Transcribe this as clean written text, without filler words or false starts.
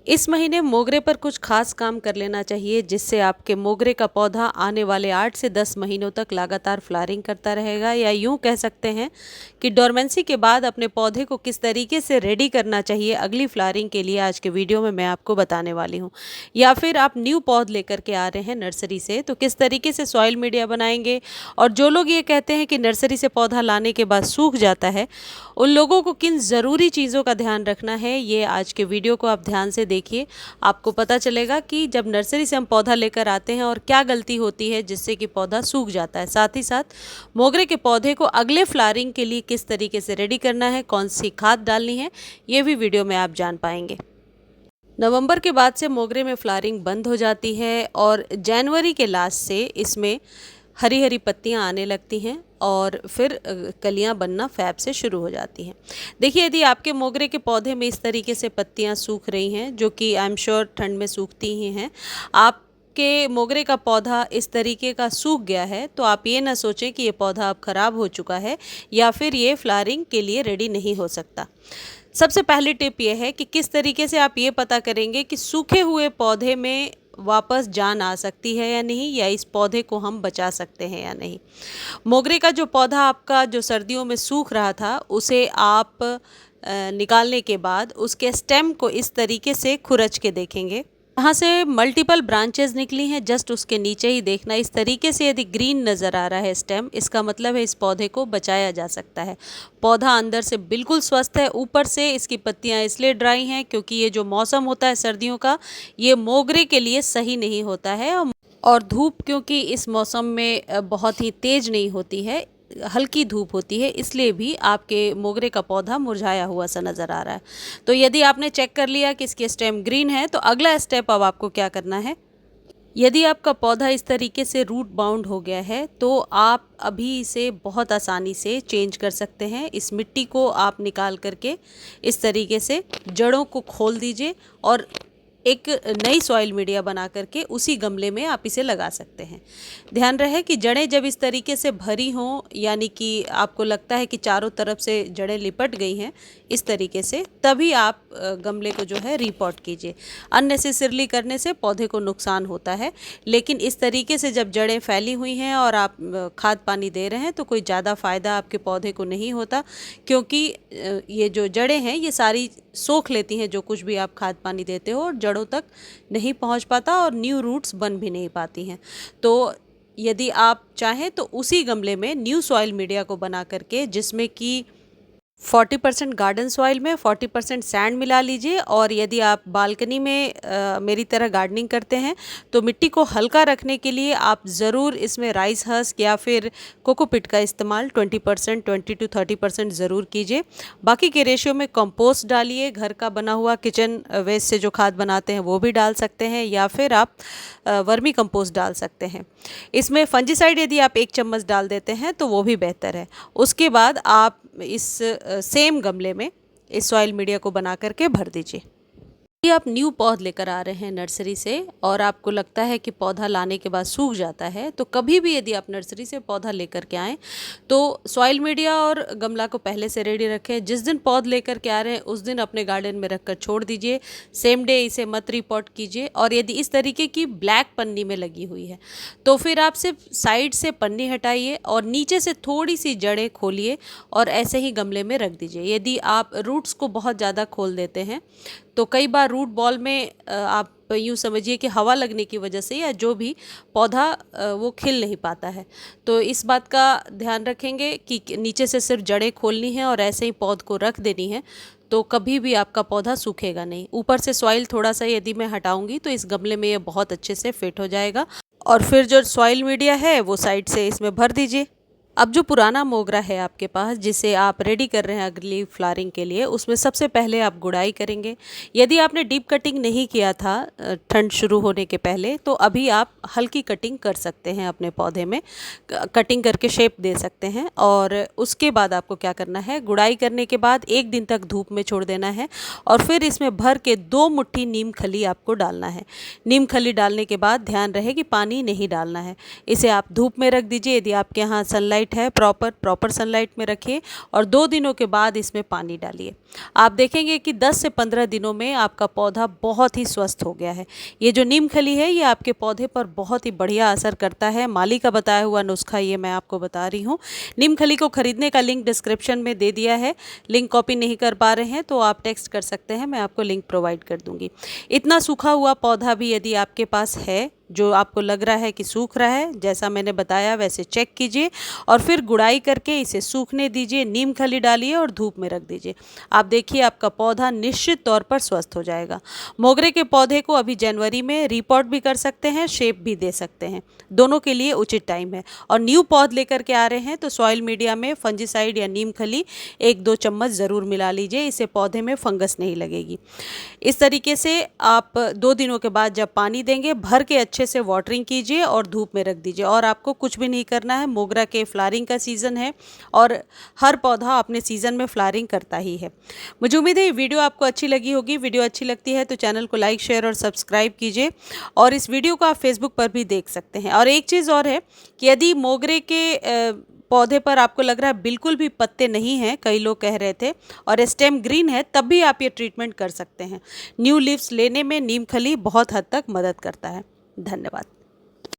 इस महीने मोगरे पर कुछ खास काम कर लेना चाहिए जिससे आपके मोगरे का पौधा आने वाले 8 से 10 महीनों तक लगातार फ्लावरिंग करता रहेगा, या यूं कह सकते हैं कि डोरमेंसी के बाद अपने पौधे को किस तरीके से रेडी करना चाहिए अगली फ्लावरिंग के लिए आज के वीडियो में मैं आपको बताने वाली हूं। या फिर आप न्यू पौध लेकर के आ रहे हैं नर्सरी से, तो किस तरीके से सॉइल मीडिया बनाएंगे। और जो लोग ये कहते हैं कि नर्सरी से पौधा लाने के बाद सूख जाता है, उन लोगों को किन ज़रूरी चीज़ों का ध्यान रखना है, ये आज के वीडियो को आप ध्यान से देखिए। आपको पता चलेगा कि जब नर्सरी से हम पौधा लेकर आते हैं और क्या गलती होती है जिससे कि पौधा सूख जाता है। साथ ही साथ मोगरे के पौधे को अगले फ्लावरिंग के लिए किस तरीके से रेडी करना है, कौन सी खाद डालनी है, ये भी वीडियो में आप जान पाएंगे। नवंबर के बाद से मोगरे में फ्लावरिंग बंद हो जाती है और जनवरी के लास्ट से इसमें हरी हरी पत्तियां आने लगती हैं और फिर कलियां बनना फ़ैब से शुरू हो जाती हैं। देखिए, यदि आपके मोगरे के पौधे में इस तरीके से पत्तियां सूख रही हैं, जो कि आई एम श्योर ठंड में सूखती ही हैं, आपके मोगरे का पौधा इस तरीके का सूख गया है, तो आप ये ना सोचें कि ये पौधा अब ख़राब हो चुका है या फिर ये फ्लावरिंग के लिए रेडी नहीं हो सकता। सबसे पहली टिप ये है कि किस तरीके से आप ये पता करेंगे कि सूखे हुए पौधे में वापस जान आ सकती है या नहीं, या इस पौधे को हम बचा सकते हैं या नहीं। मोगरे का जो पौधा आपका जो सर्दियों में सूख रहा था, उसे आप निकालने के बाद उसके स्टेम को इस तरीके से खुरच के देखेंगे। यहाँ से मल्टीपल ब्रांचेस निकली हैं, जस्ट उसके नीचे ही देखना। इस तरीके से यदि ग्रीन नज़र आ रहा है स्टेम, इसका मतलब है इस पौधे को बचाया जा सकता है। पौधा अंदर से बिल्कुल स्वस्थ है, ऊपर से इसकी पत्तियाँ इसलिए ड्राई हैं क्योंकि ये जो मौसम होता है सर्दियों का, ये मोगरे के लिए सही नहीं होता है। और धूप क्योंकि इस मौसम में बहुत ही तेज़ नहीं होती है, हल्की धूप होती है, इसलिए भी आपके मोगरे का पौधा मुरझाया हुआ सा नज़र आ रहा है। तो यदि आपने चेक कर लिया कि इसकी स्टेम ग्रीन है, तो अगला स्टेप अब आपको क्या करना है। यदि आपका पौधा इस तरीके से रूट बाउंड हो गया है, तो आप अभी इसे बहुत आसानी से चेंज कर सकते हैं। इस मिट्टी को आप निकाल करके इस तरीके से जड़ों को खोल दीजिए और एक नई सॉइल मीडिया बना करके उसी गमले में आप इसे लगा सकते हैं। ध्यान रहे कि जड़ें जब इस तरीके से भरी हों, यानी कि आपको लगता है कि चारों तरफ से जड़ें लिपट गई हैं इस तरीके से, तभी आप गमले को जो है रीपॉट कीजिए। अननेसेसरली करने से पौधे को नुकसान होता है, लेकिन इस तरीके से जब जड़ें फैली हुई हैं और आप खाद पानी दे रहे हैं, तो कोई ज़्यादा फ़ायदा आपके पौधे को नहीं होता, क्योंकि ये जो जड़ें हैं ये सारी सोख लेती हैं जो कुछ भी आप खाद पानी देते हो, और जड़ों तक नहीं पहुंच पाता और न्यू रूट्स बन भी नहीं पाती हैं। तो यदि आप चाहें तो उसी गमले में न्यू सॉइल मीडिया को बना करके, जिसमें कि 40% गार्डन सॉइल में 40% सैंड मिला लीजिए। और यदि आप बालकनी में मेरी तरह गार्डनिंग करते हैं, तो मिट्टी को हल्का रखने के लिए आप ज़रूर इसमें राइस हस्क या फिर कोकोपिट का इस्तेमाल 20 to 30% ज़रूर कीजिए। बाकी के रेशियो में कंपोस्ट डालिए, घर का बना हुआ किचन वेस्ट से जो खाद बनाते हैं वो भी डाल सकते हैं, या फिर आप वर्मी कंपोस्ट डाल सकते हैं। इसमें फंजीसाइड यदि आप 1 चम्मच डाल देते हैं तो वो भी बेहतर है। उसके बाद आप इस सेम गमले में इस सॉइल मीडिया को बना करके भर दीजिए। यदि आप न्यू पौध लेकर आ रहे हैं नर्सरी से और आपको लगता है कि पौधा लाने के बाद सूख जाता है, तो कभी भी यदि आप नर्सरी से पौधा लेकर के आएँ तो सॉइल मीडिया और गमला को पहले से रेडी रखें। जिस दिन पौध लेकर के आ रहे हैं उस दिन अपने गार्डन में रखकर छोड़ दीजिए, सेम डे इसे मत रिपोर्ट कीजिए। और यदि इस तरीके की ब्लैक पन्नी में लगी हुई है, तो फिर आप सिर्फ साइड से पन्नी हटाइए और नीचे से थोड़ी सी जड़ें खोलिए और ऐसे ही गमले में रख दीजिए। यदि आप रूट्स को बहुत ज़्यादा खोल देते हैं, तो कई बार रूट बॉल में आप यूँ समझिए कि हवा लगने की वजह से या जो भी पौधा वो खिल नहीं पाता है। तो इस बात का ध्यान रखेंगे कि नीचे से सिर्फ जड़ें खोलनी हैं और ऐसे ही पौध को रख देनी है, तो कभी भी आपका पौधा सूखेगा नहीं। ऊपर से सॉइल थोड़ा सा यदि मैं हटाऊंगी तो इस गमले में ये बहुत अच्छे से फिट हो जाएगा। और फिर जो सॉइल मीडिया है वो साइड से इसमें भर दीजिए। अब जो पुराना मोगरा है आपके पास, जिसे आप रेडी कर रहे हैं अगली फ्लावरिंग के लिए, उसमें सबसे पहले आप गुड़ाई करेंगे। यदि आपने डीप कटिंग नहीं किया था ठंड शुरू होने के पहले, तो अभी आप हल्की कटिंग कर सकते हैं, अपने पौधे में कटिंग करके शेप दे सकते हैं। और उसके बाद आपको क्या करना है, गुड़ाई करने के बाद 1 दिन तक धूप में छोड़ देना है और फिर इसमें भर के 2 मुट्ठी नीम खली आपको डालना है। नीम खली डालने के बाद ध्यान रहे कि पानी नहीं डालना है। इसे आप धूप में रख दीजिए। यदि आपके यहाँ सनलाइट सनलाइट है प्रॉपर सनलाइट में रखिए और 2 दिनों के बाद इसमें पानी डालिए। आप देखेंगे कि 10 से 15 दिनों में आपका पौधा बहुत ही स्वस्थ हो गया है। ये जो नीम खली है ये आपके पौधे पर बहुत ही बढ़िया असर करता है। माली का बताया हुआ नुस्खा ये मैं आपको बता रही हूँ। नीम खली को खरीदने का लिंक डिस्क्रिप्शन में दे दिया है। लिंक कॉपी नहीं कर पा रहे हैं तो आप टेक्स्ट कर सकते हैं, मैं आपको लिंक प्रोवाइड कर दूंगी। इतना सूखा हुआ पौधा भी यदि आपके पास है, जो आपको लग रहा है कि सूख रहा है, जैसा मैंने बताया वैसे चेक कीजिए और फिर गुड़ाई करके इसे सूखने दीजिए, नीम खली डालिए और धूप में रख दीजिए। आप देखिए आपका पौधा निश्चित तौर पर स्वस्थ हो जाएगा। मोगरे के पौधे को अभी जनवरी में रीपॉट भी कर सकते हैं, शेप भी दे सकते हैं, दोनों के लिए उचित टाइम है। और न्यू पौध लेकर के आ रहे हैं तो सॉइल मीडिया में फंजीसाइड या नीम खली 1-2 चम्मच ज़रूर मिला लीजिए, इससे पौधे में फंगस नहीं लगेगी। इस तरीके से आप 2 दिनों के बाद जब पानी देंगे भर के अच्छे से वाटरिंग कीजिए और धूप में रख दीजिए। और आपको कुछ भी नहीं करना है। मोगरा के फ्लावरिंग का सीज़न है और हर पौधा अपने सीज़न में फ्लावरिंग करता ही है। मुझे उम्मीद है ये वीडियो आपको अच्छी लगी होगी। वीडियो अच्छी लगती है तो चैनल को लाइक, शेयर और सब्सक्राइब कीजिए और इस वीडियो को आप फेसबुक पर भी देख सकते हैं। और एक चीज़ और है कि यदि मोगरे के पौधे पर आपको लग रहा है बिल्कुल भी पत्ते नहीं हैं, कई लोग कह रहे थे, और स्टेम ग्रीन है, तब भी आप ये ट्रीटमेंट कर सकते हैं। न्यू लीव्स लेने में नीम खली बहुत हद तक मदद करता है। धन्यवाद।